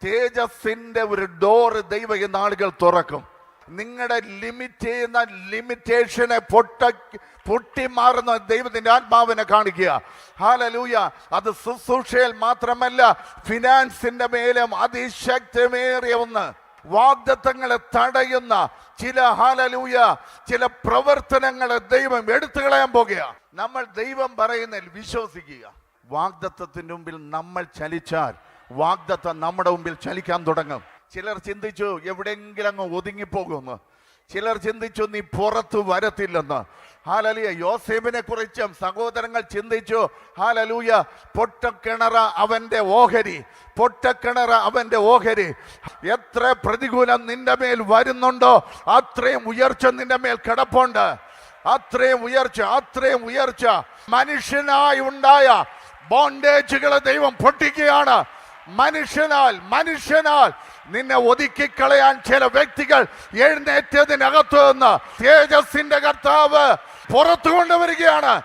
തേജസ്സിന്റെ ഒരു ഡോറ് ദൈവം ഈ നാളുകൾ തുറക്കും. നിങ്ങളുടെ ലിമിറ്റ് ചെയ്യുന്ന ലിമിറ്റേഷനെ പൊട്ടിമാറുന്ന ദൈവത്തിന്റെ ആത്മാവിനെ കാണിക്കുക. ഹല്ലേലൂയ. അത് ശുശ്രൂഷയിൽ മാത്രമല്ല, ഫിനാൻസിന്റെ മേലും അതിശക്തമേറിയ ഒന്ന് വാഗ്ദത്തങ്ങളെ തടയുന്ന ചില ഹല്ലേലൂയ ചില പ്രവർത്തനങ്ങളെ ദൈവം എടുത്തു കളയാൻ പോകുക. നമ്മൾ ദൈവം പറയുന്നതിൽ വിശ്വസിക്കുക. വാഗ്ദത്തത്തിന്റെ മുമ്പിൽ നമ്മൾ ചലിച്ചാൽ വാഗ്ദത്തം നമ്മുടെ മുമ്പിൽ ചലിക്കാൻ തുടങ്ങും. ചിലർ ചിന്തിച്ചു എവിടെയെങ്കിലും അങ്ങ് ഒതുങ്ങിപ്പോകുമെന്ന്. ചിലർ ചിന്തിച്ചു നീ പുറത്തു വരത്തില്ലെന്ന്. ഹല്ലേലൂയ. യോസേഫിനെ കുറിച്ചും സഹോദരങ്ങൾ ചിന്തിച്ചു. ഹല്ലേലൂയ. പൊട്ടക്കിണറ അവന്റെ ഓഹരി, പൊട്ടക്കിണറ അവന്റെ ഓഹരി. എത്ര പ്രതികൂലം നിന്റെ മേൽ വരുന്നുണ്ടോ അത്രയും ഉയർച്ച നിന്റെ മേൽ കിടപ്പുണ്ട്. അത്രയും ഉയർച്ച, അത്രയും ഉയർച്ച. മനുഷ്യനായി ഉണ്ടായ ബോണ്ടേജുകളെ ദൈവം പൊട്ടിക്കുകയാണ്. മനുഷ്യനാൽ നിന്നെ ഒതുക്കിക്കളയാൻ ചില വ്യക്തികൾ എഴുന്നേറ്റതിനകത്ത് നിന്ന് തേജസ്സിന്റെ കർത്താവ് പുറത്തു കൊണ്ടുവരികയാണ്.